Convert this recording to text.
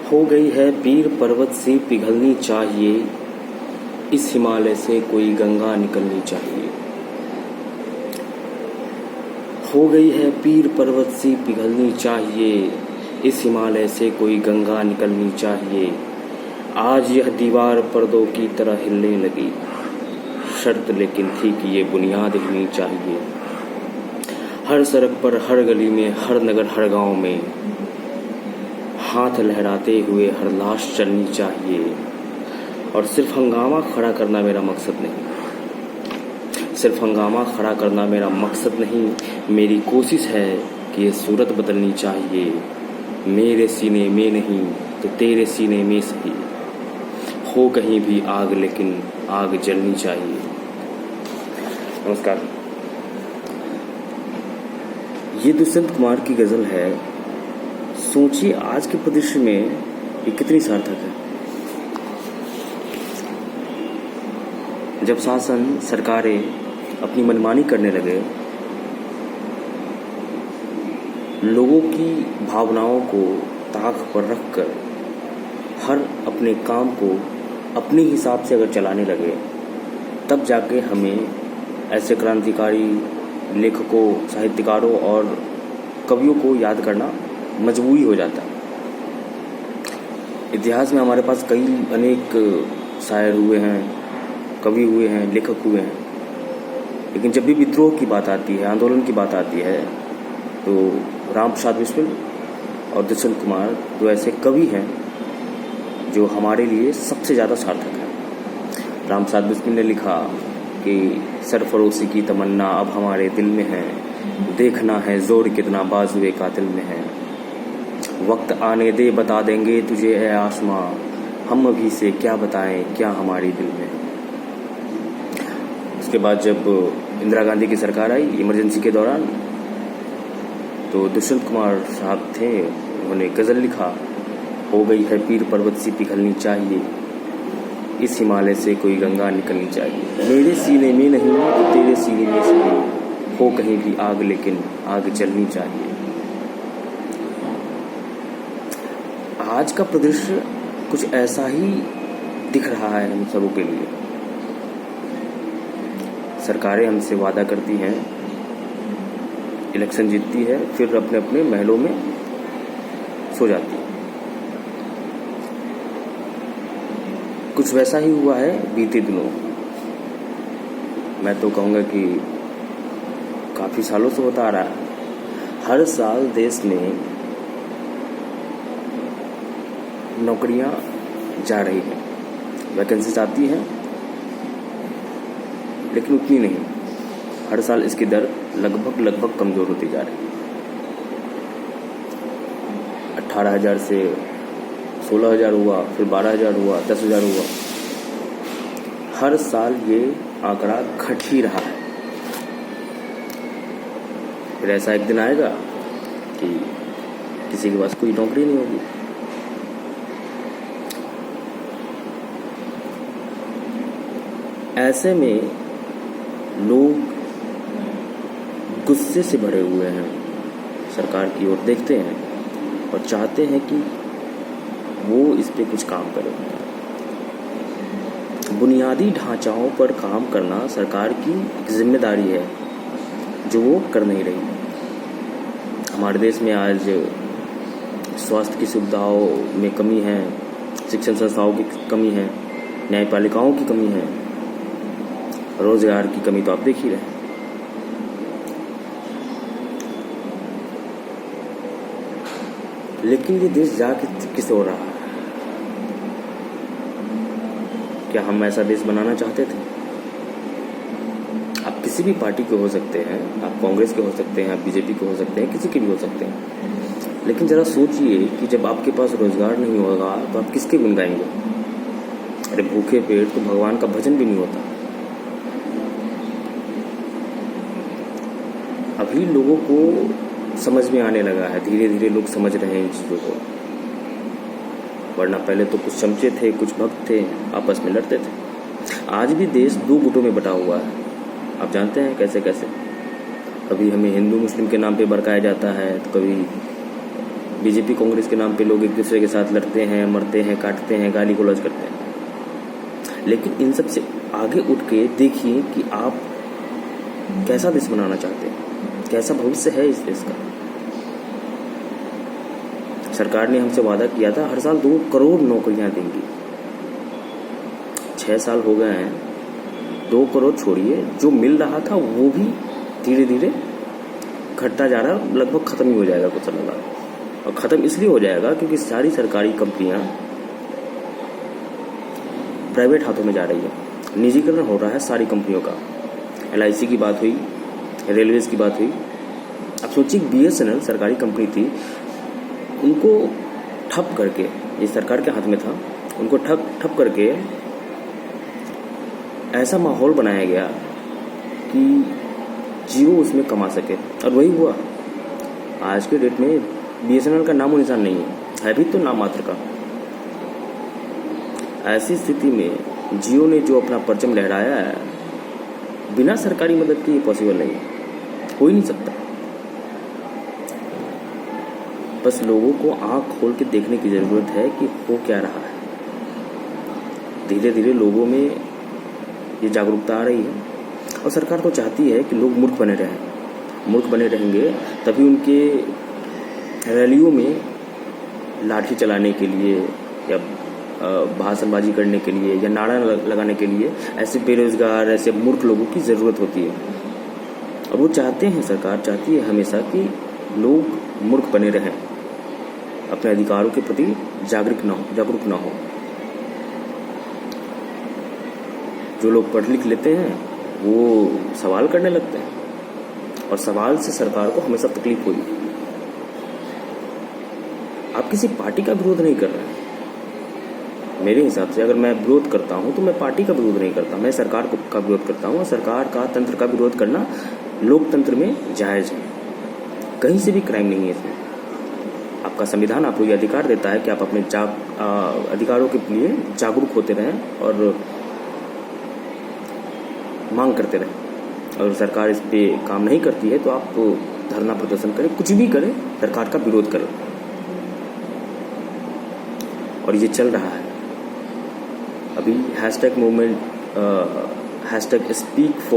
हो गई है पीर पर्वत से पिघलनी चाहिए, इस हिमालय से कोई गंगा निकलनी चाहिए। हो गई है पीर पर्वत से पिघलनी चाहिए, इस हिमालय से कोई गंगा निकलनी चाहिए। आज यह दीवार पर्दों की तरह हिलने लगी, शर्त लेकिन थी कि ये बुनियाद हिलनी चाहिए। हर सड़क पर, हर गली में, हर नगर, हर गांव में हाथ लहराते हुए हर लाश चलनी चाहिए। और सिर्फ हंगामा खड़ा करना मेरा मकसद नहीं, सिर्फ हंगामा खड़ा करना मेरा मकसद नहीं, मेरी कोशिश है कि ये सूरत बदलनी चाहिए। मेरे सीने में नहीं तो तेरे सीने में सही, हो कहीं भी आग लेकिन आग जलनी चाहिए। नमस्कार। ये दुष्यंत कुमार की गज़ल है। सोचिए आज के परिदृश्य में ये कितनी सार्थक है। जब शासन, सरकारें अपनी मनमानी करने लगे, लोगों की भावनाओं को ताक पर रखकर हर अपने काम को अपने हिसाब से अगर चलाने लगे, तब जाके हमें ऐसे क्रांतिकारी लेखकों, साहित्यकारों और कवियों को याद करना मजबूरी हो जाता है। इतिहास में हमारे पास कई अनेक शायर हुए हैं, कवि हुए हैं, लेखक हुए हैं, लेकिन जब भी विद्रोह की बात आती है, आंदोलन की बात आती है, तो राम प्रसाद बिस्मिल और दुष्यंत कुमार जो ऐसे कवि हैं जो हमारे लिए सबसे ज़्यादा सार्थक है। राम प्रसाद बिस्मिल ने लिखा कि सरफरोशी की तमन्ना अब हमारे दिल में है, देखना है जोर कितना बाजुए कातिल में है। वक्त आने दे बता देंगे तुझे ए आसमां, हम अभी से क्या बताएं क्या हमारी दिल में। उसके बाद जब इंदिरा गांधी की सरकार आई इमरजेंसी के दौरान, तो दुष्यंत कुमार साहब थे, उन्होंने गज़ल लिखा, हो गई है पीर पर्वत सी पिघलनी चाहिए, इस हिमालय से कोई गंगा निकलनी चाहिए। मेरे सीने में नहीं तो तेरे सीने में सही, हो कहीं भी आग लेकिन आग जलनी चाहिए। आज का परिदृश्य कुछ ऐसा ही दिख रहा है हम सबों के लिए। सरकारें हमसे वादा करती हैं, इलेक्शन जीतती है, फिर अपने अपने महलों में सो जाती है। कुछ वैसा ही हुआ है बीते दिनों। मैं तो कहूँगा कि काफ़ी सालों से होता आ रहा है। हर साल देश में नौकरियां जा रही हैं, वैकेंसीज आती हैं, लेकिन उतनी नहीं। हर साल इसकी दर लगभग कमज़ोर होती जा रही है। 18,000 से 16,000 हुआ, फिर 12,000 हुआ, 10,000 हुआ। हर साल ये आंकड़ा घट ही रहा है। फिर ऐसा एक दिन आएगा कि किसी के पास कोई नौकरी नहीं होगी। ऐसे में लोग गुस्से से भरे हुए हैं, सरकार की ओर देखते हैं और चाहते हैं कि वो इस पे कुछ काम करे। बुनियादी ढांचाओं पर काम करना सरकार की एक जिम्मेदारी है, जो वो कर नहीं रही। हमारे देश में आज स्वास्थ्य की सुविधाओं में कमी है, शिक्षण संस्थाओं की कमी है, न्यायपालिकाओं की कमी है, रोजगार की कमी तो आप देख ही रहे हैं। लेकिन ये देश जा किस हो रहा है? क्या हम ऐसा देश बनाना चाहते थे? आप किसी भी पार्टी के हो सकते हैं, आप कांग्रेस के हो सकते हैं, आप बीजेपी के हो सकते हैं, किसी के भी हो सकते हैं, लेकिन जरा सोचिए कि जब आपके पास रोजगार नहीं होगा तो आप किसके गुण गाएंगे? अरे भूखे पेट तो भगवान का भजन भी नहीं होता। अभी लोगों को समझ में आने लगा है, धीरे धीरे लोग समझ रहे हैं इन चीज़ों को, वरना पहले तो कुछ चमचे थे, कुछ भक्त थे, आपस में लड़ते थे। आज भी देश दो गुटों में बटा हुआ है। आप जानते हैं कैसे कैसे? कभी हमें हिंदू मुस्लिम के नाम पे भड़काया जाता है, तो कभी बीजेपी कांग्रेस के नाम पे लोग एक दूसरे के साथ लड़ते हैं, मरते हैं, काटते हैं, गाली गलौज करते हैं। लेकिन इन सब से आगे उठ के देखिए कि आप कैसा देश बनाना चाहते हैं, कैसा भविष्य है इस देश का। सरकार ने हमसे वादा किया था हर साल 2 करोड़ नौकरियां देंगी। 6 साल हो गए हैं, 2 करोड़ छोड़िए, जो मिल रहा था वो भी धीरे धीरे घटता जा रहा, लगभग खत्म ही हो जाएगा कुछ समय बाद। और ख़त्म इसलिए हो जाएगा क्योंकि सारी सरकारी कंपनियां प्राइवेट हाथों में जा रही है, निजीकरण हो रहा है सारी कंपनियों का। LIC की बात हुई, रेलवेज़ की बात हुई। अब सोचिए BSNL सरकारी कंपनी थी, उनको ठप करके, ये सरकार के हाथ में था, उनको ठप करके ऐसा माहौल बनाया गया कि जियो उसमें कमा सके, और वही हुआ। आज के डेट में BSNL का नामो निशान नहीं है भी तो नाम मात्र का। ऐसी स्थिति में जियो ने जो अपना परचम लहराया है, बिना सरकारी मदद के ये पॉसिबल नहीं है, हो ही नहीं सकता। बस लोगों को आंख खोल के देखने की ज़रूरत है कि हो क्या रहा है। धीरे धीरे लोगों में ये जागरूकता आ रही है, और सरकार तो चाहती है कि लोग मूर्ख बने रहें। मूर्ख बने रहेंगे तभी उनके रैलियों में लाठी चलाने के लिए या भाषणबाजी करने के लिए या नारा लगाने के लिए ऐसे बेरोजगार, ऐसे मूर्ख लोगों की ज़रूरत होती है। और वो चाहते हैं, सरकार चाहती है हमेशा कि लोग मूर्ख बने रहें, अपने अधिकारों के प्रति जागरूक ना हो। जो लोग पढ़ लिख लेते हैं वो सवाल करने लगते हैं, और सवाल से सरकार को हमेशा तकलीफ होगी। आप किसी पार्टी का विरोध नहीं कर रहे हैं। मेरे हिसाब से अगर मैं विरोध करता हूं तो मैं पार्टी का विरोध नहीं करता, मैं सरकार का विरोध करता हूं। और सरकार का, तंत्र का विरोध करना लोकतंत्र में जायज़ है, कहीं से भी क्राइम नहीं है इसमें। आपका संविधान आपको ये अधिकार देता है कि आप अपने अधिकारों के लिए जागरूक होते रहें और मांग करते रहें। और सरकार इस पे काम नहीं करती है तो आप धरना प्रदर्शन करें, कुछ भी करें, सरकार का विरोध करें। और ये चल रहा है अभी। #movement #speak for